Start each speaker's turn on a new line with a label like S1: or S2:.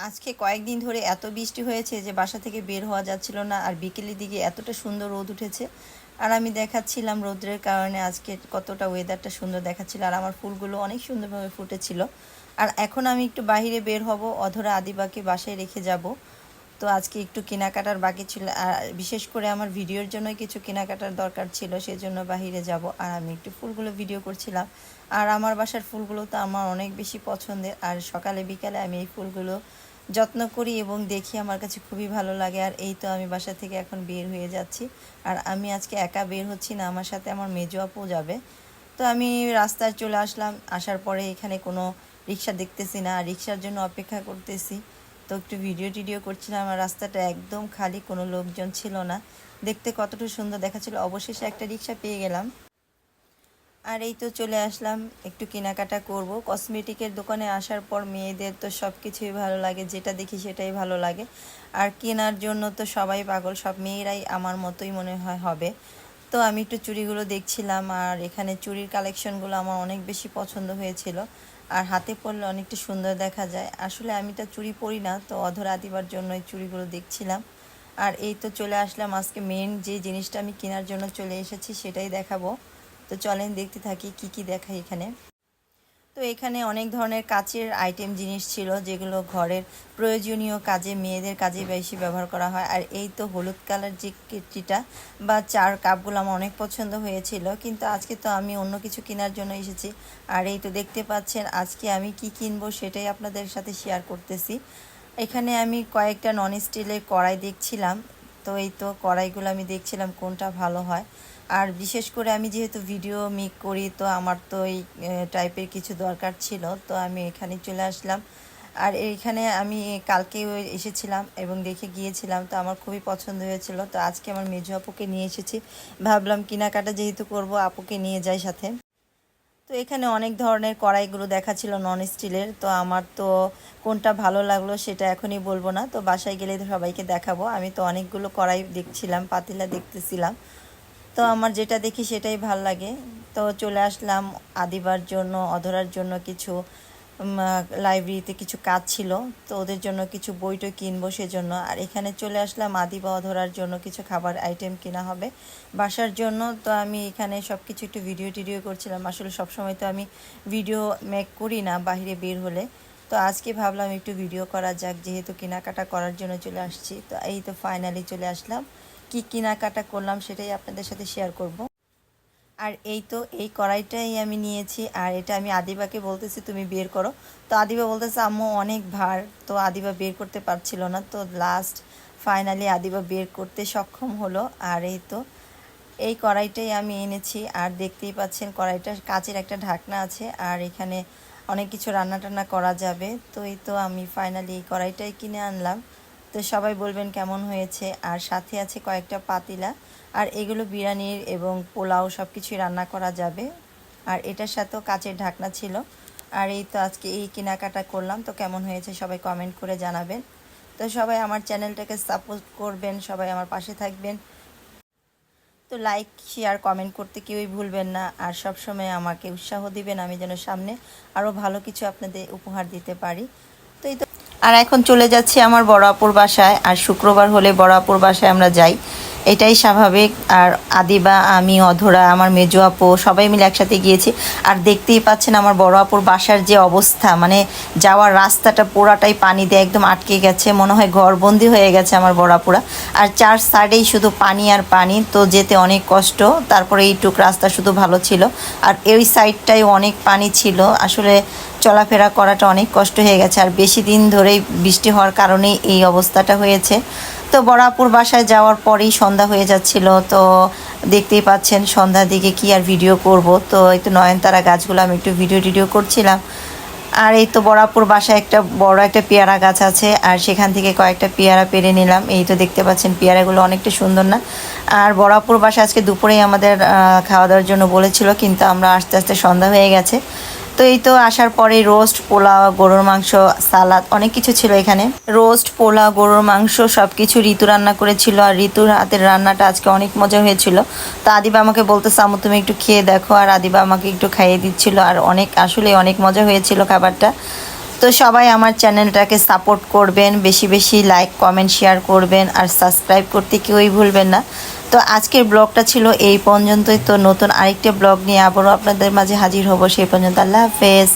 S1: আজকে কয়েকদিন ধরে এত বৃষ্টি হয়েছে যে বাসা থেকে বের হওয়া যাচ্ছিল না। আর বিকেলের দিকে এতটা সুন্দর রোদ উঠেছে, আর আমি দেখাচ্ছিলাম রোদের কারণে আজকে কতটা ওয়েদারটা সুন্দর দেখাচ্ছিল। আর আমার ফুলগুলো অনেক সুন্দরভাবে ফুটেছিল। আর এখন আমি একটু বাইরে বের হব, অধরা আদিবাকে বাসায় রেখে যাব। তো আজকে একটু কেনাকাটার বাকি ছিল, আর বিশেষ করে আমার ভিডিওর জন্য কিছু কেনাকাটার দরকার ছিল, সেজন্য বাহিরে যাব। আর আমি একটু ফুলগুলো ভিডিও করছিলাম। আর আমার বাসার ফুলগুলো তো আমার অনেক বেশি পছন্দের, আর সকালে বিকালে আমি এই ফুলগুলো যত্ন করি এবং দেখি, আমার কাছে খুবই ভালো লাগে। আর এই তো আমি বাসা থেকে এখন বের হয়ে যাচ্ছি। আর আমি আজকে একা বের হচ্ছি না, আমার সাথে আমার মেজো আপু যাবে। তো আমি রাস্তায় চলে আসলাম, আসার পরে এখানে কোনো রিক্সা দেখতেছি না, রিক্সার জন্য অপেক্ষা করতেছি। তো একটু ভিডিও টিডিও করছিলাম, আর রাস্তাটা একদম খালি, কোনো লোকজন ছিল না। দেখতে কতটা সুন্দর দেখাচ্ছিল। অবশেষে একটা রিক্সা পেয়ে গেলাম। আর এই তো চলে আসলাম, একটু কেনাকাটা করব। কসমেটিকের দোকানে আসার পর মেয়েদের তো সব কিছুই ভালো লাগে, যেটা দেখি সেটাই ভালো লাগে। আর কেনার জন্য তো সবাই পাগল, সব মেয়েরাই আমার মতোই মনে হয় হবে। তো আমি একটু চুড়িগুলো দেখছিলাম, আর এখানে চুড়ির কালেকশনগুলো আমার অনেক বেশি পছন্দ হয়েছিল। আর হাতে পরলে অনেকটা সুন্দর দেখা যায়। আসলে আমি তো চুড়ি পরি না, তো অধরা দিবার জন্য এই চুড়িগুলো দেখছিলাম। আর এই তো চলে আসলাম, আজকে মেন যে জিনিসটা আমি কেনার জন্য চলে এসেছি সেটাই দেখাবো। তো চলেন দেখতে থাকি কি কি দেখাই এখানে। তো এখানে অনেক ধরনের কাচের আইটেম জিনিস ছিল, যেগুলো ঘরের প্রয়োজনীয় কাজে, মেয়েদের কাজে বেশি ব্যবহার করা হয়। আর এই তো হলুদ কালার যে কেটলিটা বা চার কাপগুলো আমার অনেক পছন্দ হয়েছিল, কিন্তু আজকে তো আমি অন্য কিছু কেনার জন্য এসেছি। আর এই তো দেখতে পাচ্ছেন আজকে আমি কি কিনবো সেটাই আপনাদের সাথে শেয়ার করতেছি। এখানে আমি কয়েকটা নন স্টিলের কড়াই দেখছিলাম। তো এই তো কড়াইগুলো আমি দেখছিলাম কোনটা ভালো হয়। আর বিশেষ করে আমি যেহেতু ভিডিও মেক করি, তো আমার তো এই টাইপের কিছু দরকার ছিল, তো আমি এখানে চলে আসলাম। আর এইখানে আমি কালকেও এসেছিলাম এবং দেখে গিয়েছিলাম, তো আমার খুবই পছন্দ হয়েছিল। তো আজকে আমার মেজো আপুকে নিয়ে এসেছি, ভাবলাম কেনাকাটা যেহেতু করব আপুকে নিয়ে যাই সাথে। তো এখানে অনেক ধরনের কড়াইগুলো দেখাচ্ছিল নন স্টিলের, তো আমার তো কোনটা ভালো লাগলো সেটা এখনই বলবো না, তো বাসায় গেলে তো সবাইকে দেখাবো। আমি তো অনেকগুলো কড়াই দেখছিলাম, পাতিলা দেখতেছিলাম। তো আমার যেটা দেখি সেটাই ভাল লাগে। তো চলে আসলাম আদিবার জন্য, অধরার জন্য কিছু লাইব্রেরিতে কিছু কাজ ছিল, তো ওদের জন্য কিছু বইটই কিনবো সেজন্য। আর এখানে চলে আসলাম আদিবা অধরার জন্য কিছু খাবার আইটেম কেনা হবে বাসার জন্য। তো আমি এখানে সব কিছু একটু ভিডিও টিডিও করছিলাম। আসলে সবসময় তো আমি ভিডিও মেক করি না বাইরে বের হলে, তো আজকে ভাবলাম একটু ভিডিও করা যাক, যেহেতু কেনাকাটা করার জন্য চলে আসছি। তো এই তো ফাইনালি চলে আসলাম, কি কেনাকাটা করলাম সেটাই আপনাদের সাথে শেয়ার করব। আর এই তো এই কড়াইটাই আমি নিয়েছি, আর এটা আমি আদিবাকে বলতেছি তুমি বের করো। তো আদিবা বলতেছে আম্মু অনেক ভার, তো আদিবা বের করতে পারছিল না। তো লাস্ট ফাইনালি আদিবা বের করতে সক্ষম হলো। আর এই তো এই কড়াইটাই আমি এনেছি। আর দেখতেই পাচ্ছেন কড়াইটার কাচের একটা ঢাকনা আছে, আর এখানে অনেক কিছু রান্না টান্না করা যাবে। তো এই তো আমি ফাইনালি এই কড়াইটাই কিনে আনলাম। তো সবাই বলবেন কেমন হয়েছে। আর সাথে আছে কয়েকটা পাতিলা, আর এগুলো বিরিয়ানির এবং পোলাও সব কিছুই রান্না করা যাবে। আর এটার সাথেও কাচের ঢাকনা ছিল। আর এই তো আজকে এই কেনাকাটা করলাম। তো কেমন হয়েছে সবাই কমেন্ট করে জানাবেন। তো সবাই আমার চ্যানেলটাকে সাপোর্ট করবেন, সবাই আমার পাশে থাকবেন। তো লাইক শেয়ার কমেন্ট করতে কেউই ভুলবেন না, আর সব সময় আমাকে উৎসাহ দিবেন, আমি যেন সামনে আরও ভালো কিছু আপনাদের উপহার দিতে পারি। তো এই তো আর এখন চলে যাচ্ছি আমার বড় আপুর বাসায়। আর শুক্রবার হলে বড় আপুর বাসায় আমরা যাই, এটাই স্বাভাবিক। আর আদিবা, আমি, অধরা, আমার মেজো আপু সবাই মিলে একসাথে গিয়েছি। আর দেখতেই পাচ্ছেন আমার বড় আপুর বাসার যে অবস্থা, মানে যাওয়ার রাস্তাটা পুরাটাই পানি দিয়ে একদম আটকে গেছে, মনে হয় ঘরবন্দি হয়ে গেছে আমার বড় আপুরা। আর চার সাইডেই শুধু পানি আর পানি, তো যেতে অনেক কষ্ট। তারপরে এইটুক রাস্তা শুধু ভালো ছিল, আর এই সাইডটাই অনেক পানি ছিল। আসলে চলাফেরা করাটা অনেক কষ্ট হয়ে গেছে, আর বেশি দিন ধরেই বৃষ্টি হওয়ার কারণেই এই অবস্থাটা হয়েছে। তো বড়াপুর বাসায় যাওয়ার পরেই সন্ধ্যা হয়ে যাচ্ছিল। তো দেখতেই পাচ্ছেন সন্ধ্যার দিকে কি আর ভিডিও করব। তো এই তো নয়নতারা গাছগুলো আমি একটু ভিডিও টিডিও করছিলাম। আর এই তো বড়াপুর বাসায় একটা বড় একটা পেয়ারা গাছ আছে, আর সেখান থেকে কয়েকটা পেয়ারা পেরে নিলাম। এই তো দেখতে পাচ্ছেন পেয়ারাগুলো অনেকটা সুন্দর না। আর বড়াপুর বাসায় আজকে দুপুরেই আমাদের খাওয়া দাওয়ার জন্য বলেছিল, কিন্তু আমরা আস্তে আস্তে সন্ধ্যা হয়ে গেছে। তো এই তো আসার পরে রোস্ট, পোলাও, গরুর মাংস, সালাদ অনেক কিছু ছিল এখানে। রোস্ট, পোলাও, গরুর মাংস সব কিছু ঋতু রান্না করেছিল, আর ঋতুর হাতের রান্নাটা আজকে অনেক মজা হয়েছিল। তো আদিবা আমাকে বলতেছে আম্মু তুমি একটু খেয়ে দেখো, আর আদিবা আমাকে একটু খাইয়ে দিচ্ছিল। আর অনেক আসলে অনেক মজা হয়েছিল খাবারটা। তো তো সবাই আমার চ্যানেলটাকে সাপোর্ট করবেন, বেশি বেশি লাইক কমেন্ট শেয়ার করবেন, আর সাবস্ক্রাইব করতে কেউই ভুলবেন না। তো আজকের ব্লগটা ছিল এই পর্যন্তই। তো নতুন আরেকটা ব্লগ নিয়ে আবারও আপনাদের মাঝে হাজির হব। সেই পর্যন্ত আল্লাহ হাফেজ।